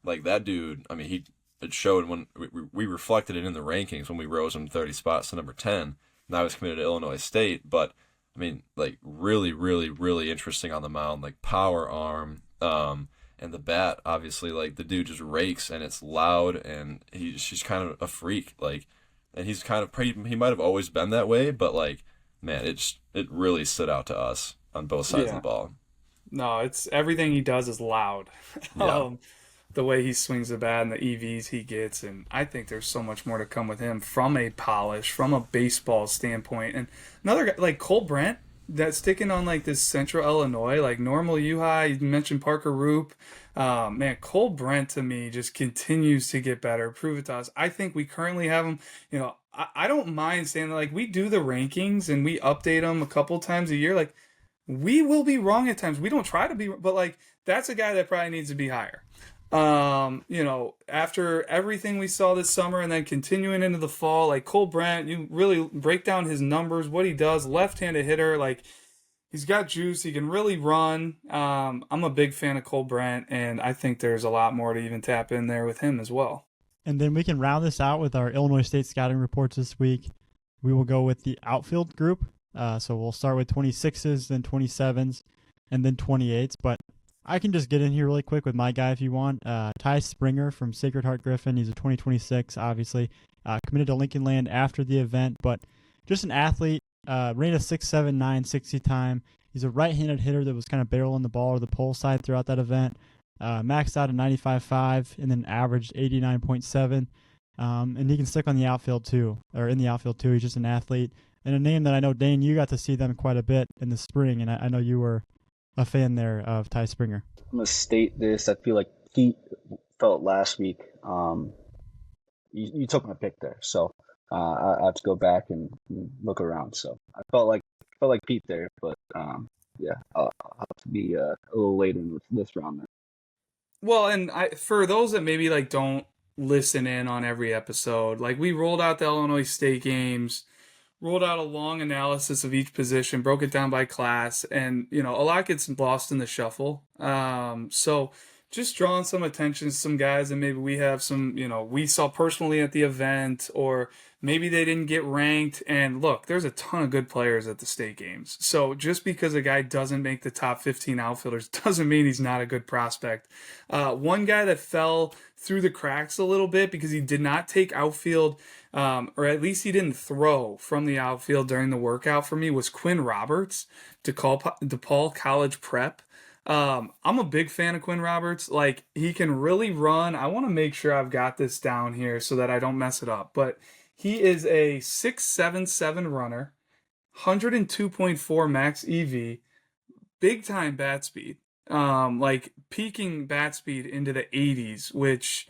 S4: like that dude, I mean, it showed when we reflected it in the rankings when we rose him 30 spots to number 10. Now he's committed to Illinois State, but I mean, like, really, really, really interesting on the mound, like power arm, and the bat, obviously, like, the dude just rakes, and it's loud, and she's kind of a freak, like, and he's kind of he might have always been that way, but like, man, it really stood out to us on both sides of the ball.
S2: No, it's everything he does is loud.
S4: Yeah.
S2: The way he swings the bat and the EVs he gets, and I think there's so much more to come with him from a polish, from a baseball standpoint. And another guy like Cole Brent, that's sticking on like this Central Illinois, like Normal Uhi. You mentioned Parker Roop. Man, Cole Brent to me just continues to get better. Prove it to us. I think we currently have him. I don't mind saying that, like, we do the rankings and we update them a couple times a year. Like, we will be wrong at times. We don't try to be, but like, that's a guy that probably needs to be higher. After everything we saw this summer and then continuing into the fall, like Cole Brent, you really break down his numbers, what he does, left-handed hitter, like he's got juice, he can really run. I'm a big fan of Cole Brent, and I think there's a lot more to even tap in there with him as well.
S1: And then we can round this out with our Illinois State scouting reports this week. We will go with the outfield group. So we'll start with 26s, then 27s, and then 28s. But I can just get in here really quick with my guy if you want. Ty Springer from Sacred Heart Griffin. He's a 2026, obviously. Committed to Lincoln Land after the event, but just an athlete. ran a 6.79 60 time. He's a right-handed hitter that was kind of barreling the ball to the pole side throughout that event. Maxed out at 95.5 and then averaged 89.7. And he can stick on the outfield too, or in the outfield too. He's just an athlete. And a name that I know, Dane, you got to see them quite a bit in the spring, and I know you were a fan there of Ty Springer.
S5: I'm going to state this. I feel like Pete felt last week. You took my pick there, so I have to go back and look around. So I felt like Pete there, but yeah, I'll have to be a little later in this round. Then.
S2: Well, and for those that maybe like don't listen in on every episode, like we rolled out the Illinois State games, rolled out a long analysis of each position, broke it down by class, and a lot gets lost in the shuffle. So just drawing some attention to some guys that maybe we have some, we saw personally at the event, or maybe they didn't get ranked. And look, there's a ton of good players at the state games. So just because a guy doesn't make the top 15 outfielders doesn't mean he's not a good prospect. One guy that fell through the cracks a little bit because he did not take outfield, or at least he didn't throw from the outfield during the workout for me, was Quinn Roberts, DePaul College Prep. I'm a big fan of Quinn Roberts. Like, he can really run. I want to make sure I've got this down here so that I don't mess it up. But he is a 6.77 runner, 102.4 max EV, big time bat speed. Like peaking bat speed into the 80s, which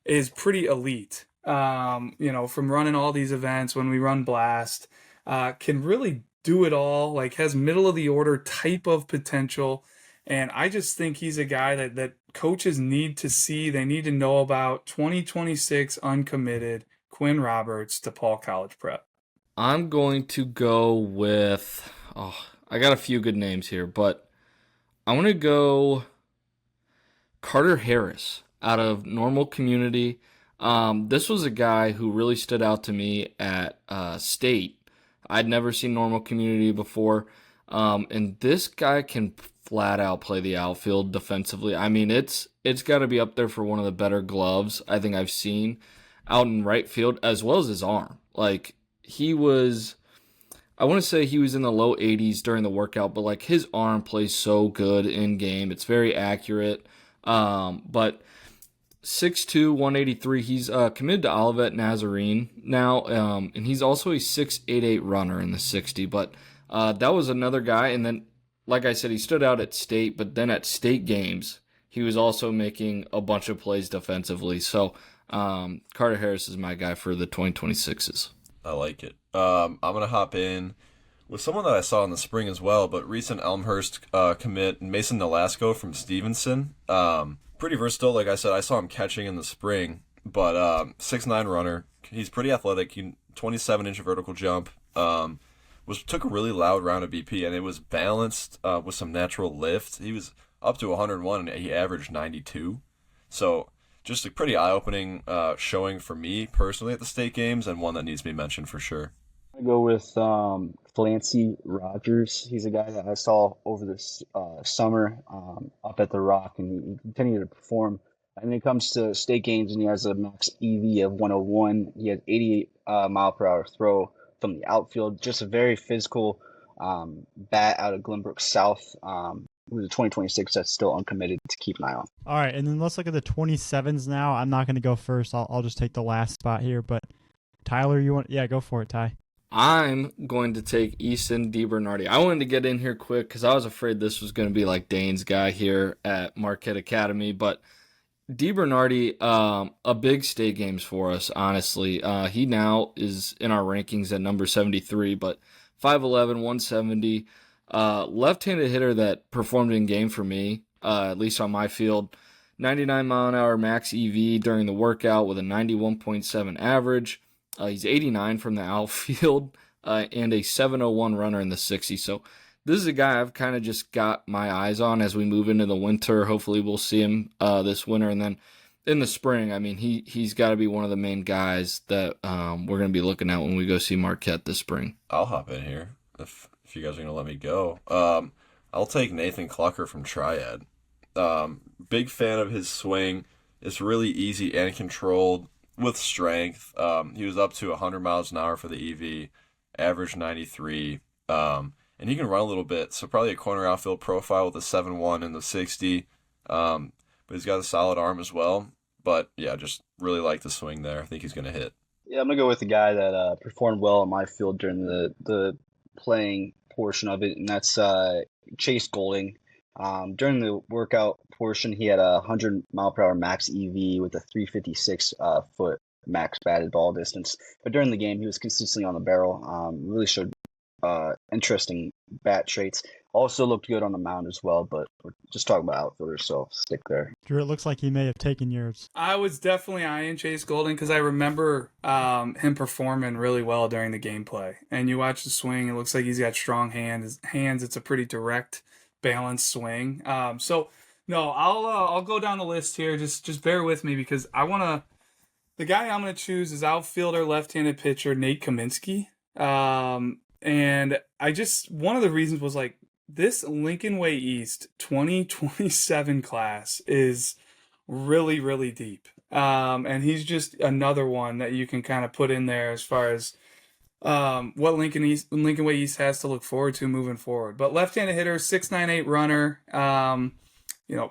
S2: is pretty elite. From running all these events when we run Blast, can really do it all. Like, has middle of the order type of potential. And I just think he's a guy that coaches need to see. They need to know about. 2026 uncommitted, Quinn Roberts, DePaul College Prep.
S3: I'm going to go with, I got a few good names here, but I want to go Carter Harris out of Normal Community. This was a guy who really stood out to me at State. I'd never seen Normal Community before. And this guy can flat out play the outfield defensively. I mean, it's got to be up there for one of the better gloves I think I've seen out in right field, as well as his arm. Like, I want to say he was in the low 80s during the workout, but like his arm plays so good in game. It's very accurate. But 6'2", 183. He's committed to Olivet Nazarene now, and he's also a 6.88 runner in the 60. But that was another guy, and then, like I said, he stood out at State, but then at State games, he was also making a bunch of plays defensively. So Carter Harris is my guy for the 2026s.
S4: I like it. I'm going to hop in with someone that I saw in the spring as well, but recent Elmhurst commit, Mason Nolasco from Stevenson. Pretty versatile. Like I said, I saw him catching in the spring, but 6'9" runner. He's pretty athletic. 27-inch vertical jump. Took a really loud round of BP, and it was balanced with some natural lift. He was up to 101, and he averaged 92. So just a pretty eye-opening showing for me personally at the state games, and one that needs to be mentioned for sure.
S5: I go with Clancy Rogers. He's a guy that I saw over this summer up at the Rock, and he continued to perform. And when it comes to state games, and he has a max EV of 101. He has 88 mile per hour throw from the outfield. Just a very physical bat out of Glenbrook South. It was a 2026 that's still uncommitted to keep an eye on.
S1: All right, and then let's look at the 27s now. I'm not going to go first. I'll just take the last spot here. But Tyler, you want? Yeah, go for it, Ty.
S3: I'm going to take Easton DiBernardi. I wanted to get in here quick because I was afraid this was going to be like Dane's guy here at Marquette Academy. But DiBernardi, a big state games for us, honestly. He now is in our rankings at number 73, but 5'11", 170. Left-handed hitter that performed in game for me, at least on my field. 99 mile an hour max EV during the workout with a 91.7 average. He's 89 from the outfield and a 701 runner in the 60. So this is a guy I've kind of just got my eyes on as we move into the winter. Hopefully we'll see him this winter. And then in the spring, I mean, he's got to be one of the main guys that we're going to be looking at when we go see Marquette this spring.
S4: I'll hop in here if you guys are going to let me go. I'll take Nathan Clucker from Triad. Big fan of his swing. It's really easy and controlled with strength. He was up to 100 miles an hour for the EV, average 93. And he can run a little bit, so probably a corner outfield profile with a 7-1 and the 60. But he's got a solid arm as well. But yeah, just really like the swing there. I think he's going to hit.
S5: Yeah, I'm gonna go with the guy that performed well on my field during the playing portion of it, and that's Chase Golding. During the workout portion, he had a 100-mile-per-hour max EV with a 356 foot max batted ball distance. But during the game, he was consistently on the barrel. Really showed interesting bat traits. Also looked good on the mound as well, but we're just talking about outfielders, so stick there.
S1: Drew, it looks like he may have taken yours.
S2: I was definitely eyeing Chase Golding because I remember him performing really well during the gameplay. And you watch the swing, it looks like he's got strong hands. It's a pretty direct, balanced swing. So no, I'll go down the list here. Just bear with me because the guy I'm gonna choose is outfielder, left-handed pitcher Nate Kaminsky. And one of the reasons was like, this Lincoln Way East 2027 class is really, really deep. And he's just another one that you can kind of put in there as far as what Lincoln Way East has to look forward to moving forward. But left-handed hitter, 6'9" runner,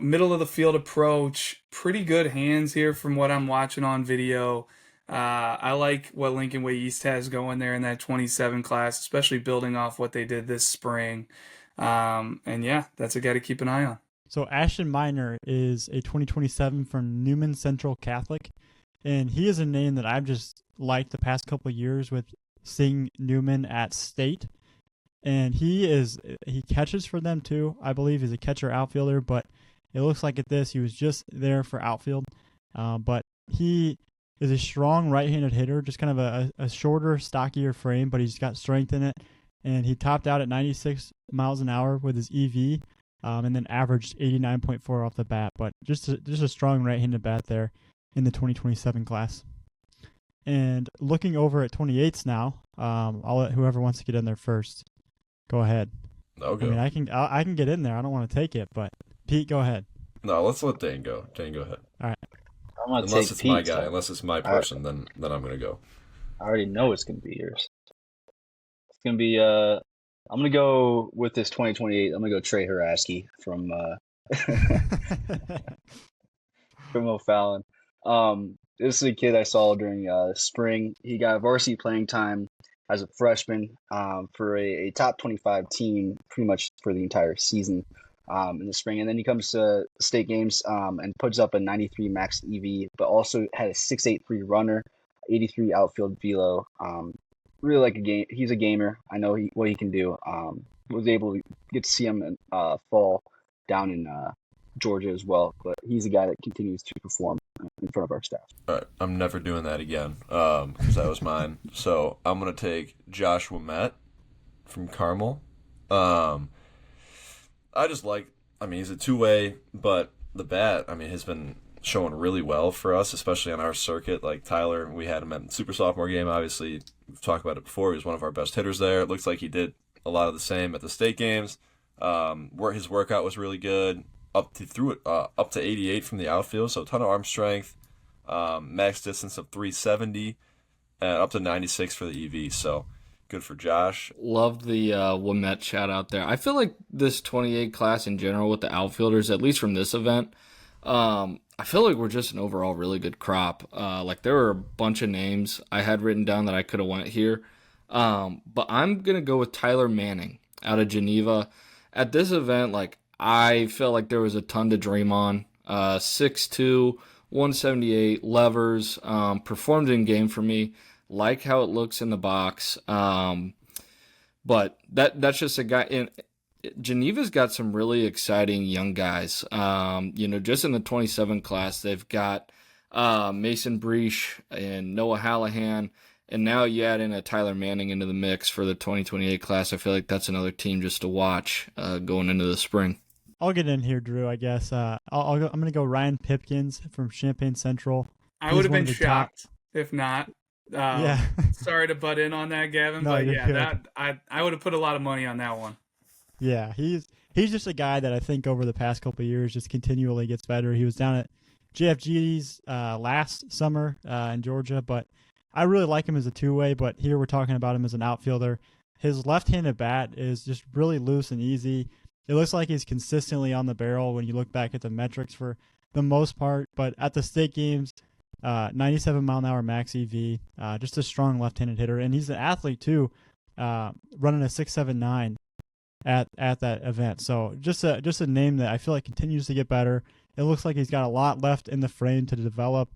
S2: middle of the field approach, pretty good hands here from what I'm watching on video. I like what Lincoln Way East has going there in that 27 class, especially building off what they did this spring. And yeah, that's a guy to keep an eye on.
S1: So Ashton Miner is a 2027 from Newman Central Catholic, and he is a name that I've just liked the past couple of years with seeing Newman at state. And he catches for them too. I believe he's a catcher outfielder, but it looks like at this he was just there for outfield. But he is a strong right-handed hitter, just kind of a shorter, stockier frame, but he's got strength in it. And he topped out at 96 miles an hour with his EV, and then averaged 89.4 off the bat. But just a strong right-handed bat there in the 2027 class. And looking over at 28s now, I'll let whoever wants to get in there first. Go ahead.
S4: Okay.
S1: I mean, I can get in there. I don't want to take it, but Pete, go ahead.
S4: No, let's let Dane go. Dane, go ahead.
S1: All right.
S4: Unless it's my guy, unless it's my person, then I'm gonna go.
S5: I already know it's gonna be yours. It's gonna be I'm gonna go with this 2028. I'm gonna go Trey Haraski from from O'Fallon. This is a kid I saw during spring. He got varsity playing time as a freshman for a top 25 team pretty much for the entire season in the spring. And then he comes to state games and puts up a 93 max EV, but also had a 6.83 runner, 83 outfield velo. Really like a game. He's a gamer. I know what he can do. Was able to get to see him in fall down in Georgia as well. But he's a guy that continues to perform in front of our staff.
S4: All right, I'm never doing that again because that was mine. So I'm gonna take Josh Wimette from Carmel. I just like. I mean, he's a two-way, but the bat, I mean, has been showing really well for us, especially on our circuit. Like Tyler, we had him at the Super Sophomore game. Obviously, we've talked about it before. He was one of our best hitters there. It looks like he did a lot of the same at the state games. Where his workout was really good. Up to 88 from the outfield, so a ton of arm strength. Max distance of 370, and up to 96 for the EV. So good for Josh.
S3: Love the Wimette shout out there. I feel like this 28 class in general with the outfielders, at least from this event, I feel like we're just an overall really good crop. Like there were a bunch of names I had written down that I could have went here. But I'm going to go with Tyler Manning out of Geneva. At this event, like I felt like there was a ton to dream on. 6'2", 178, levers, performed in game for me. Like how it looks in the box. But that's just a guy in Geneva's got some really exciting young guys. Just in the 27 class, they've got Mason Breach and Noah Hallahan. And now you add in a Tyler Manning into the mix for the 2028 class. I feel like that's another team just to watch going into the spring.
S1: I'll get in here, Drew, I guess. I'm going to go Ryan Pipkins from Champaign Central.
S2: I would have been shocked if not.
S1: Yeah.
S2: Sorry to butt in on that, Gavin,
S1: No,
S2: but
S1: you're
S2: yeah,
S1: good.
S2: I would have put a lot of money on that one.
S1: Yeah, he's just a guy that I think over the past couple of years just continually gets better. He was down at JFG's last summer in Georgia, but I really like him as a two-way, but here we're talking about him as an outfielder. His left-handed bat is just really loose and easy. It looks like he's consistently on the barrel when you look back at the metrics for the most part. But at the state games, 97 mile an hour max EV, just a strong left-handed hitter, and he's an athlete too, running a 6.79 at that event. So just a name that I feel like continues to get better. It looks like he's got a lot left in the frame to develop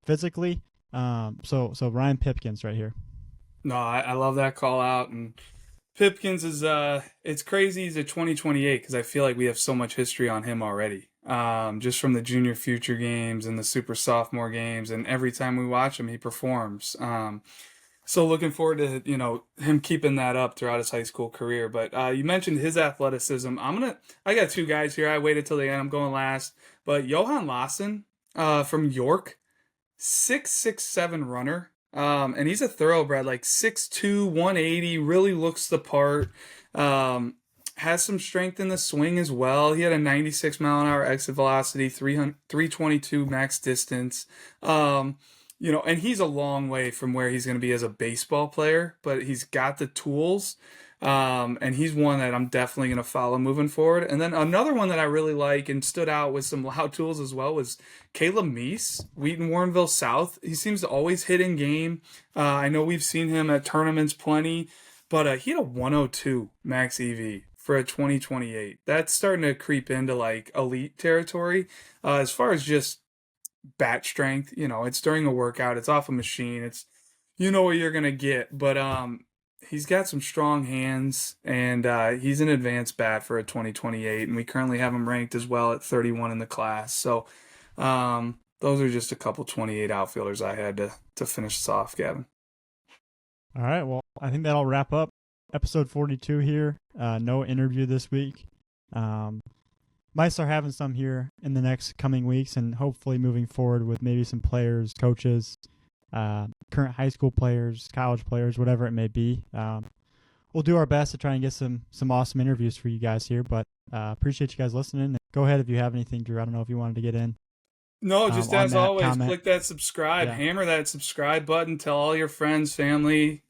S1: physically. So Ryan Pipkins right here.
S2: No, I love that call out. And Pipkins is it's crazy he's a 2028 because I feel like we have so much history on him already. Just from the junior future games and the super sophomore games, and every time we watch him, he performs. So looking forward to him keeping that up throughout his high school career. But you mentioned his athleticism. I got two guys here. I waited till the end. I'm going last. But Johan Lawson from York, 6'6", 6'7" runner. And he's a thoroughbred, like 6'2", 180, really looks the part. Has some strength in the swing as well. He had a 96 mile an hour exit velocity, 322 max distance. And he's a long way from where he's going to be as a baseball player, but he's got the tools. And he's one that I'm definitely going to follow moving forward. And then another one that I really like and stood out with some loud tools as well was Caleb Meese, Wheaton Warrenville South. He seems to always hit in game. I know we've seen him at tournaments plenty, but he had a 102 max EV for a 2028. That's starting to creep into like elite territory. As far as just bat strength, it's during a workout, it's off a machine, it's what you're going to get. But he's got some strong hands, and he's an advanced bat for a 2028, and we currently have him ranked as well at 31 in the class. So those are just a couple 28 outfielders I had to finish this off, Gavin.
S1: All right, well, I think that'll wrap up episode 42 here. No interview this week. Might start having some here in the next coming weeks, and hopefully moving forward with maybe some players, coaches, current high school players, college players, whatever it may be. We'll do our best to try and get some awesome interviews for you guys here, but appreciate you guys listening. Go ahead if you have anything, Drew. I don't know if you wanted to get in.
S2: No, just as always,
S1: comment.
S2: click that subscribe, hammer that subscribe button, tell all your friends, family,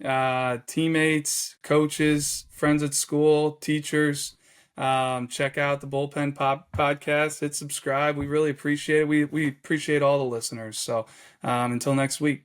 S2: teammates, coaches, friends at school, teachers. Check out the Bullpen podcast, hit subscribe. We really appreciate it. We appreciate all the listeners. So until next week.